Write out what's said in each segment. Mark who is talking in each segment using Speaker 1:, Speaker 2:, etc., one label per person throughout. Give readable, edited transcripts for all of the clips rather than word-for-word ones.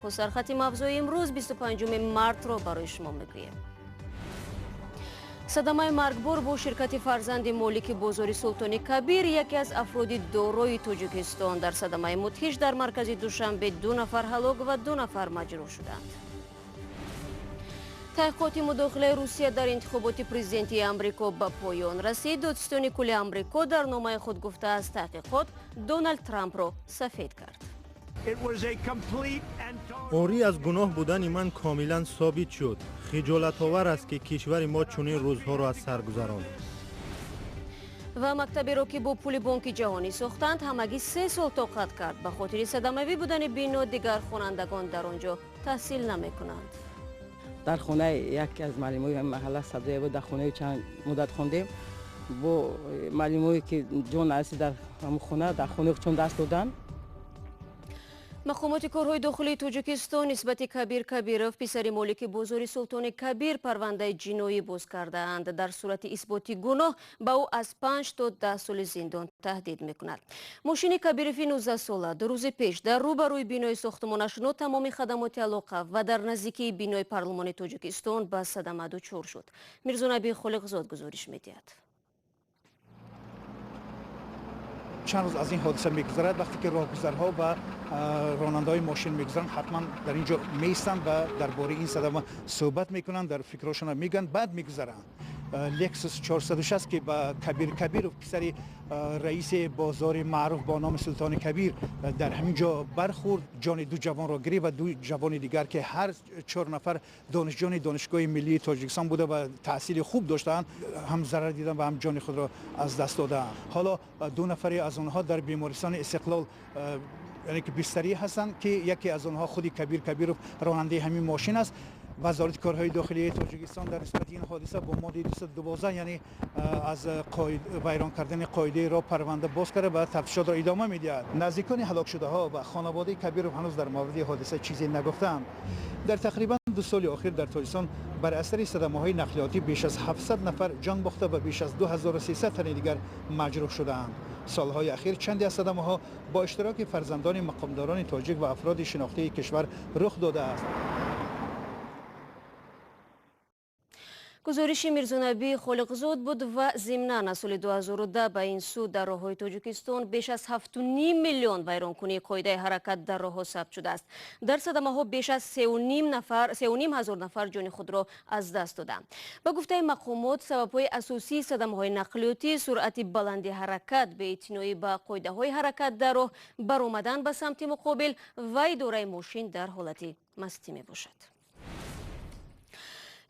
Speaker 1: سرخط مبزوی امروز 25 مارت رو برای شما میگویم. صدمه مرگبار با شرکت فرزند مالک بازار سلطان کبیر، یکی از افراد دارای تاجیکستان در صدمه مدهش در مرکز دوشنبه 2 نفر هلاک و 2 نفر مجروح شدند. تحقیقات مداخله روسیه در انتخابات پرزیدنتی آمریکا به پایان رسید. دادستان کل آمریکا در نامه خود گفته از تحقیقات دونالد ترامپ را سفید کرد.
Speaker 2: آری از گناه بودن من کاملا ثابت شد. خجالت آور است که کشور ما چنین روزها را از سر گذراند.
Speaker 1: و مکتبی را که با پول بانک جهانی ساختند همگی 3 سال طاقت کرد. به خاطر صدمه‌ای بودن بنا دیگر خوانندگان در آنجا تحصیل نمی کنند.
Speaker 3: در خانه یکی از معلمای محله سبزی بود، در خانه چند مدت خواندیم. با معلمایی که جان عزیز در همون خانه در خانه چون دست دادن.
Speaker 1: مقامات کارهای داخلی تاجیکستان نسبت کبیر کبیرов پسر مالک بازار سلطان کبیر پرونده جنایی باز کرده‌اند. در صورت اثبات گناه به او از 5 تا 10 سال زندان تهدید می‌کند. ماشین کبیرов 19 ساله 2 روز پیش در روبروی بینای ساختمانش تمام خدمات علاقه و در نزدیکی بینای پارلمان تاجیکستان به صدمه دچار شد. میرزا نبی خالقزاد گزارش می‌دهد.
Speaker 4: چند روز از این حادثه میگذرد. وقتی که راهگذرها و راننده‌های ماشین میگذرن حتما در اینجا میستن و درباره این صدمه صحبت میکنن، در فکرشون میگن، بعد میگذرن. لکسوس 460 که با کبیر پسر رئیس بازار معروف با نام سلطان کبیر در همینجا برخورد، جان 2 جوان را گرفت و 2 جوان دیگر که هر 4 نفر دانشجوی دانشگاه ملی تاجیکستان بوده و تحصیل خوب داشتند، هم ضرر دیدن و هم جان خود را از دست دادند. حالا 2 نفر از آنها در بیمارستان استقلال یعنی که بستری هستند که یکی از آنها خودی کبیر راننده همین ماشین است. وزارت کارهای داخلی تاجیکستان در نسبت این حادثه با ماده 212 یعنی از ویران کردن قاعده را پرونده باز کرده و تفتیشات را ادامه می‌دهد. نزدیکان هلاک شده ها و خانواده کبیرov هنوز در مورد حادثه چیزی نگفتند. در تقریبا 2 سال اخیر در تاجیکستان بر اثر صدمه‌های نقلیاتی بیش از 700 نفر جان باخته و بیش از 2300 تن دیگر مجروح شدند. سالهای اخیر چندی از صدمه‌ها با اشتراک فرزندان مقامداران تاجیک و افراد شناخته کشور رخ داده است.
Speaker 1: گزارش میرزا نبی خالقزاد بود و ضمناً از سال 2010 به این سو در راه‌های تاجیکستان بیش از 7.5 میلیون ویرانکنی قاعده حرکت در راه‌ها ثبت شده است. در صدمه‌ها بیش از 3.5 هزار نفر جان خود را از دست دادند. به گفته مقامات سبب‌های اساسی صدمه‌های نقلیاتی سرعت بلند حرکت، بی‌اعتنایی به قاعده‌های حرکت در راه، برآمدن به سمت مقابل و اداره ماشین در حالت مستی میباشد.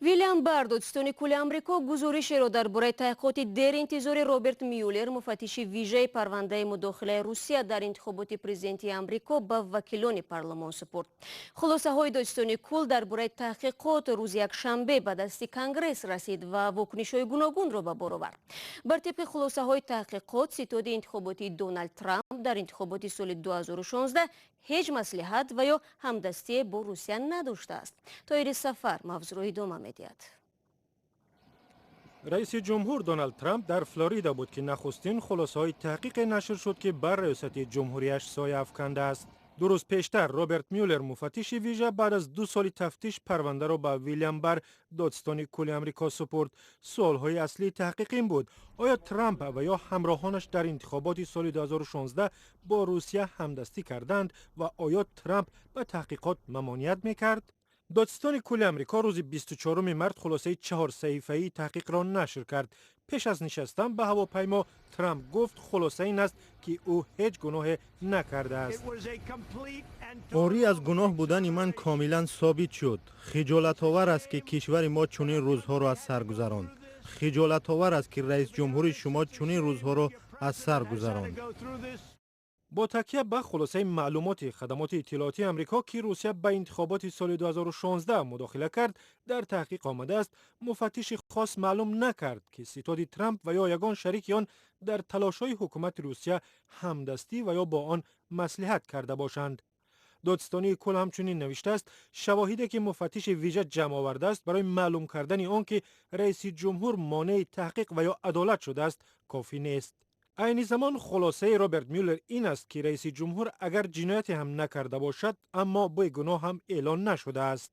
Speaker 1: ویلیام بر دادستان کل آمریکا گزارشی را درباره تحقیقات دیر انتظار رابرت میولر مفتش ویژه پرونده مداخله روسیه در انتخابات پرزیدنتی آمریکا به وکیلان پارلمان سپرد. خلاصه های دادستان کل درباره تحقیقات روز یکشنبه به دست کنگره رسید و واکنش های گوناگون را به بار آورد. بر طبق خلاصه های تحقیقات ستاد انتخاباتی دونالد ترامپ در انتخابات سال 2016 هیچ مصلحت و یا همدستی با روسیه نداشته است. طاهر سفر موضوع را ادامه می‌دهد.
Speaker 2: رئیس جمهور دونالد ترامپ در فلوریدا بود که نخستین خلاصه‌های تحقیق نشر شد که بر ریاست جمهوریش سایه افکنده است. 2 روز پیشتر رابرت میولر مفتش ویژه بعد از 2 سال تفتیش پرونده را به ویلیام بر دادستان کل آمریکا سپرد. سوال‌های اصلی تحقیق این بود: آیا ترامپ و یا همراهانش در انتخابات سال 2016 با روسیه همدستی کردند و آیا ترامپ به تحقیقات ممانعت می‌کرد؟ دادستان کل آمریکا روز 24 مارت خلاصه 4 صفحه‌ای تحقیق را نشر کرد. پیش از نشستن به هواپیما ترامپ گفت خلاصه این است که او هیچ گناه نکرده است. آری از گناه بودن من کاملا ثابت شد. خجالت آور است که کشور ما چنین روزها را از سر گذراند. خجالت آور است که رئیس جمهور شما چنین روزها را از سر گذراند. با تکیه به خلاصه معلومات خدمات اطلاعاتی آمریکا که روسیه به انتخابات سال 2016 مداخله کرد، در تحقیق آمده است مفتش خاص معلوم نکرد که ستاد ترامپ و یا یگان شریک آن در تلاش‌های حکومت روسیه همدستی و یا با آن مصلحت کرده باشند. دادستانی کل همچنین نوشته است شواهدی که مفتش ویژه جمع آورده است برای معلوم کردن آن که رئیس جمهور مانع تحقیق و یا عدالت شده است کافی نیست. عین زمان خلاصه رابرت میولر این است که رئیس جمهور اگر جنایتی هم نکرده باشد اما به گناه هم اعلان نشده است.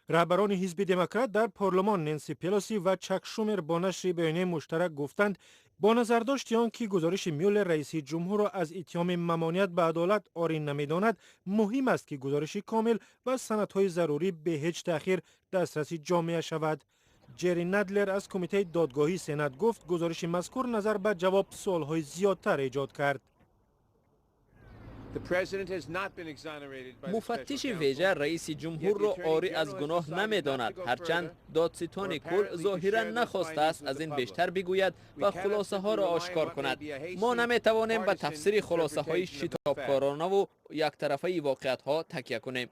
Speaker 2: رهبران حزب دموکرات در پارلمان نانسی پلوسی و چک شومر با نشر بیانیه مشترک گفتند با نظرداشت آنکه گزارش میولر رئیس جمهور را از اتهام ممانعت به عدالت عاری نمی‌داند، مهم است که گزارش کامل و سندهای ضروری به هیچ تأخیر دسترسی جامعه شود. جری ندلر از کمیته دادگاهی سنا گفت گزارش مذکور نظر به جواب سوالهای زیادتر ایجاد کرد.
Speaker 5: مفتش ویژه رئیس جمهور را عاری از گناه نمی‌داند، هرچند دادستان کل ظاهراً نخواسته است از این بیشتر بگوید و خلاصه ها را آشکار کند. ما نمی‌توانیم به تفسیر خلاصه های شتابکارانه و یک طرفه واقعیت ها تکیه کنیم.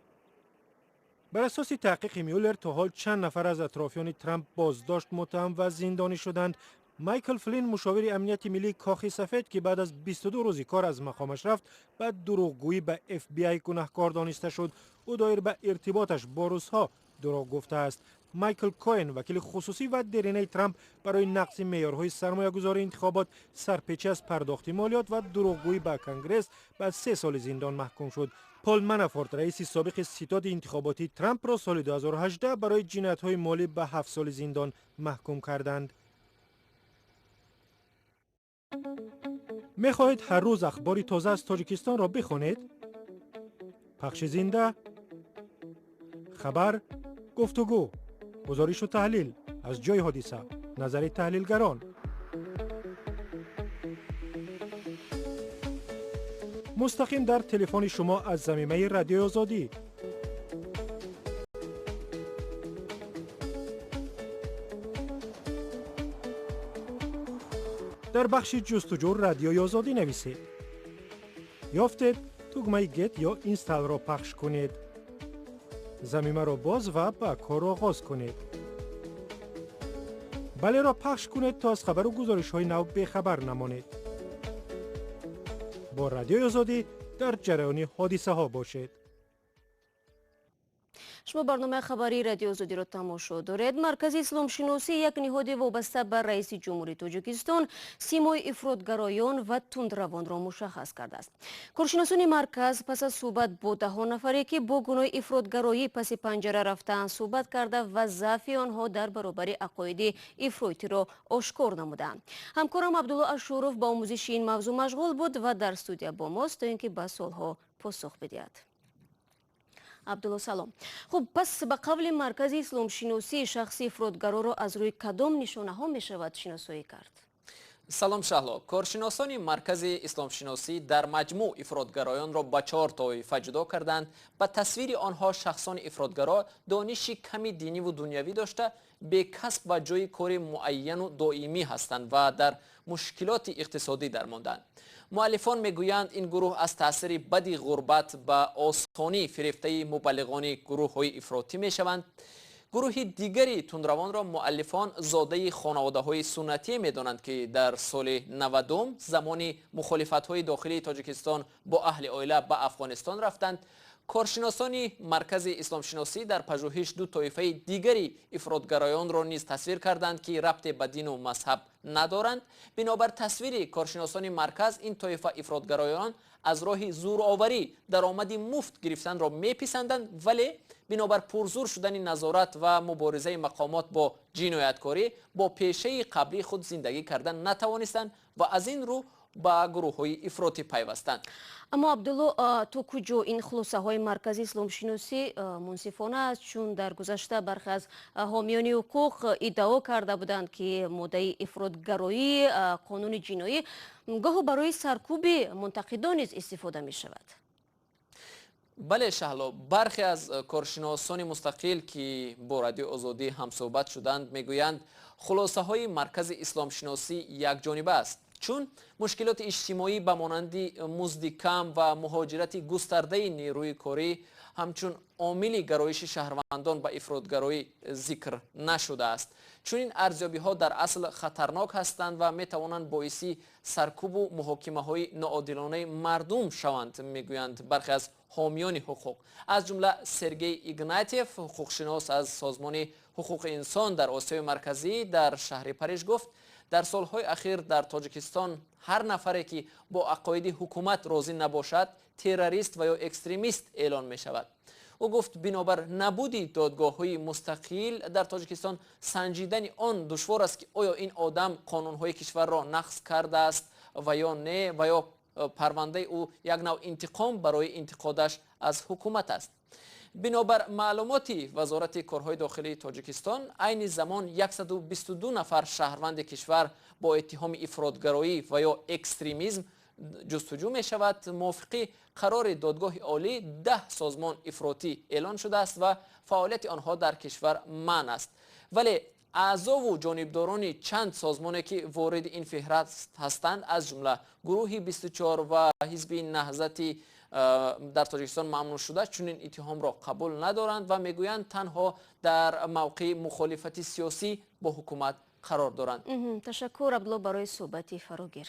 Speaker 2: بر اساس تحقیق میولر تا حال چند نفر از اطرافیان ترامپ بازداشت، متهم و زندانی شدند. مایکل فلین مشاور امنیت ملی کاخ سفید که بعد از 22 روزی کار از مقامش رفت بعد دروغگویی به FBI گناهکار دانسته شد. او دایر به ارتباطش با روس‌ها دروغ گفته است. مایکل کوین وکیل خصوصی و درینه ترامپ برای نقض معیارهای سرمایه‌گذاری انتخابات سرپیچی از پرداخت مالیات و دروغگویی به کنگره به 3 سال زندان محکوم شد. پول منافورت رئیس سابق ستاد انتخاباتی ترامپ را سال 2018 برای جنایت‌های مالی به 7 سال زندان محکوم کردند. می‌خواهید هر روز اخباری تازه از تاجیکستان را بخوانید؟ پخش زنده، خبر، گفتگو، گزارش و تحلیل از جای حادثه، نظر تحلیلگران. مستقیم در تلفن شما از زمینه رادیو آزادی. در بخش جستجو رادیو آزادی نویسید. یافتید دکمه گت یا اینستال را پخش کنید. زمینه را باز و با کار آغاز کنید. بله را پخش کنید تا از خبر و گزارش های نو بخبر نمانید. با رادیو آزادی در جریان حادثه ها باشید.
Speaker 1: شما برنامه خبری رادیو آزادی را تماشا دارید. مرکز اسلام شناسی یک نهاد وابسته به رئیس جمهوری تاجیکستان سیمای افراطگرایان و تندروان را مشخص کرده است. کارشناسان مرکز پس از صحبت با 10 نفری که با گناه افراطگرایی پس پنجره رفتند صحبت کرده و ضعف آنها در برابر عقاید افراطی را آشکار نمودند. همکارم عبدالله اشورف با آموزش این موضوع مشغول بود و در استودیو با ماست تا اینکه به سوالها پاسخ بدهد. عبدالله سلام. خب پس به قول مرکز اسلام شناسی شخصی افراطگرا را از روی کدام نشانه ها می شود شناسایی کرد؟
Speaker 5: سلام شهلا. کارشناسان مرکز اسلام شناسی در مجموع افراطگرایان را به 4 طایفه جدا کردند. به تصویر آنها شخصان افراطگرا دانش کمی دینی و دنیوی داشته، به کسب و جای کار معین و دائمی هستند و در مشکلات اقتصادی درماندند. مؤلفان میگویند این گروه از تاثیر بدی غربت به آسانی فریفته مبلغان گروه های افراطی می شوند. گروه دیگری تندروان را مؤلفان زاده خانواده های سنتی می دانند که در سال 90 زمان مخالفت های داخلی تاجیکستان با اهل عائله به افغانستان رفتند. کارشناسان مرکز اسلام شناسی در پژوهش 2 طایفه دیگری افراطگرایان را نیز تصویر کردند که ربط به دین و مذهب ندارند. بنابر تصویر کارشناسان مرکز این طایفه افراطگرایان از راه زورآوری درآمد مفت گرفتن را میپسندند، ولی بنابر پرزور شدن نظارت و مبارزه مقامات با جنایتکاری با پیشه قبلی خود زندگی کردن نتوانستند و از این رو با گروه های افراطی پیوستند.
Speaker 1: اما عبدالله تو کجا این خلاصه های مرکز اسلام شناسی منصفانه است، چون در گذشته برخی از حامیان حقوق ادعا کرده بودند که ماده افراطگرایی قانون جنایی گاه برای سرکوب منتقدان استفاده می شود.
Speaker 5: بله شهلا، برخی از کارشناسان مستقل که با رادیو آزادی هم صحبت شدند میگویند خلاصه های مرکز اسلام شناسی یک جانبه است، چون مشکلات اجتماعی به مانند مزد کم و مهاجرت گسترده نیروی کاری همچون عامل گرایش شهروندان به افراطگرایی ذکر نشده است. چون این ارزیابی ها در اصل خطرناک هستند و می توانند باعث سرکوب و محاکمه های ناعادلانه مردم شوند، میگویند برخی از حامیان حقوق، از جمله سرگئی ایگناتیف، حقوقشناس از سازمان حقوق انسان در آسیای مرکزی در شهر پاریژ گفت در سالهای اخیر در تاجیکستان هر نفری که با عقاید حکومت راضی نباشد تروریست و یا اکستریمیست اعلان می شود. او گفت بنابر نبودی دادگاه‌های مستقل در تاجیکستان سنجیدن آن دشوار است که آیا این آدم قانون‌های کشور را نقض کرده است و یا نه و یا پرونده او یک نوع انتقام برای انتقادش از حکومت است. بنابر معلومات وزارت کارهای داخلی تاجیکستان عین زمان 122 نفر شهروند کشور با اتهام افراطگرایی و یا اکستریمیسم جستجو می شود. موافقی قرار دادگاه عالی 10 سازمان افراطی اعلان شده است و فعالیت آنها در کشور منع است، ولی اعضا و جانبداران چند سازمانی که وارد این فهرست هستند از جمله گروه 24 و حزب نهضت در تاجیکستان ممنوع شده چنین اتهام را قبول ندارند و میگویند تنها در موقع مخالفت سیاسی با حکومت قرار دارند.
Speaker 1: تشکر عبدالله برای صحبتی فراگیر.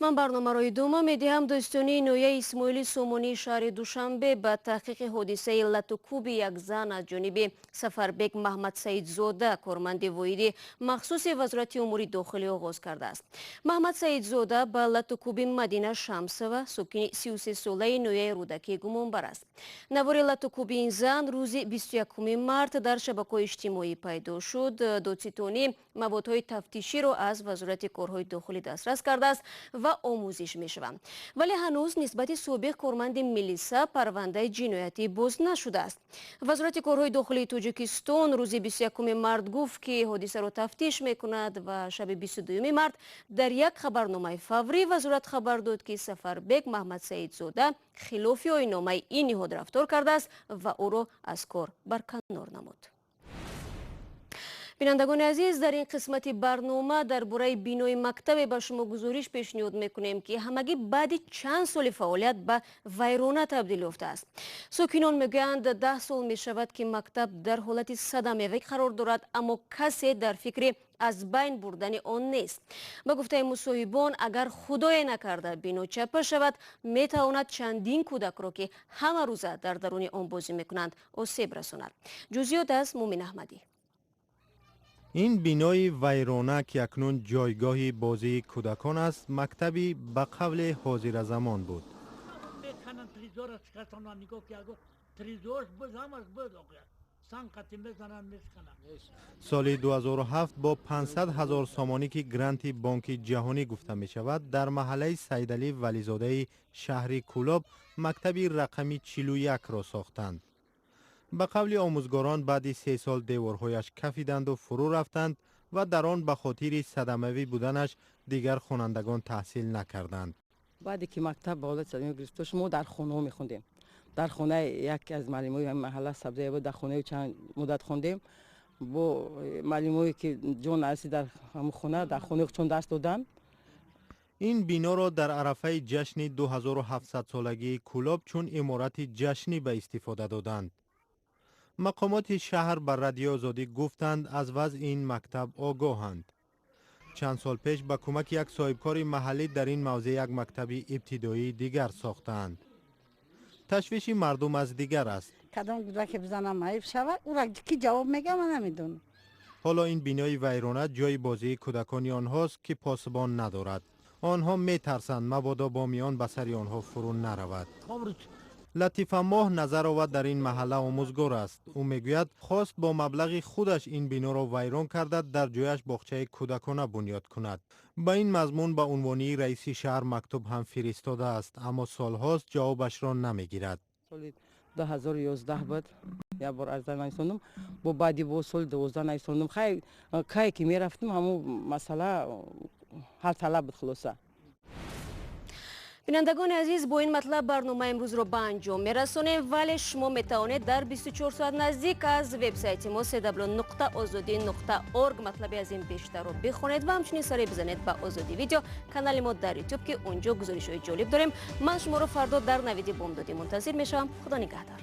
Speaker 1: من برنامه روی دوم میدهم. دوستانی نویه اسماعیل سومونی شهر دوشنبه به تحقیق حادثه لطوکوب یک زن از جانب سفربک محمد سعید زاده کارمند واحد مخصوص وزارت امور داخلی آغاز کرده است. محمد سعید زاده به لطوکوب مدینه شمسه ساکن 33 ساله نویه رودکی گمانبر است. نوار لطوکوب این زن روز 21 مارت در شبکه‌های اجتماعی پیدا شد. دادستانی موادهای تفتیشی را از وزارت کارهای داخلی دسترس کرده است و آموزش می شوند، ولی هنوز نسبت سابق کارمند ملیسا پرونده جنایتی باز نشده است. وزارت کارهای داخلی تاجیکستان روز 21 مارت گفت که حادثه را تفتیش می کند و شب 22 مارت در یک خبرنامه فوری وزارت خبر داد که سفربک محمد سعید زاده خلاف آیین‌نامه این نهاد رفتار کرده است و او را از کار برکنار نمود. بینندگان عزیز، در این قسمت برنامه درباره بینای مکتب به شما گزارش پیشنهاد میکنیم که همگی بعد چند سال فعالیت به ویرانه تبدیل یافته است. ساکنان میگویند 10 سال می شود که مکتب در حالت صدمه قرار دارد، اما کسی در فکر از بین بردن آن نیست. به گفته مصاحبان اگر خدای نکرده بنا چپه شود میتواند چندین کودک را که همه روزه در درون آن بازی میکنند آسیب رساند. جزئیات از مومن احمدی.
Speaker 2: این بینای ویرانه که اکنون جایگاه بازی کودکان است، مکتبی به قبل حاضر زمان بود. سال 2007 با 500,000 سامانی که گرانت بانک جهانی گفته می شود در محله سیدعلی ولیزاده شهر کولاب مکتبی رقمی 41 را ساختند. به قبل آموزگاران بعد 3 سال دیوارهایش کفیدند و فرو رفتند و در آن به خاطر صدموی بودنش دیگر خوانندگان تحصیل نکردند.
Speaker 3: بعدی که مکتب به حالت صدمه گرفته شد ما در خانه میخوندیم. در خانه یکی از معلمای محله سبزی بود، در خانه چند مدت خوندیم. با معلمایی که جان عرصی در همون خانه در خانه چون درس دادن.
Speaker 2: این بنا را در عرفه جشن 2700 سالگی کولاب چون عمارت جشنی به استفاده دادند. مقامات شهر بر رادیو آزادی گفتند از وضع این مکتب آگاهند. چند سال پیش با کمک یک صاحبکار محلی در این موضع یک مکتب ابتدایی دیگر ساختند. تشویش مردم از دیگر است.
Speaker 6: کدام کودک بزنم حیف شود او را کی جواب میگه من نمیدونم.
Speaker 2: حالا این بینای ویرانه جای بازی کودکان آنهاست که پاسبان ندارد. آنها میترسند مبادا با میان به سر آنها فرو نرود. لطیف ماه نظر آورد در این محله آموزگار است. او میگوید خواست با مبلغ خودش این بنا را ویران کرده در جایش باغچه کودکانه بنیاد کند. با این مضمون به عنوانی رئیس شهر مکتوب هم فرستاده است، اما سالهاست جوابش را نمیگیرد.
Speaker 3: سال 2011 بود یا بار از نایسوندم، با بعدی با سال 12 نایسوندم. خیلی که میرفتیم همون مسئله حل طلب بود خلاصه.
Speaker 1: بینندگان عزیز، با این مطلب برنامه امروز رو به انجام میرسونیم، ولی شما میتوانید در 24 ساعت نزدیک از وبسایت ما www.azadi.org مطلبی از این بیشتر رو بخونید و همچنین سری بزنید به آزادی ویدیو کانال ما در یوتیوب که اونجا گزارش‌های جالب داریم. من شما رو فردا در نوید بامدادی منتظر میشم. خدا نگهدار.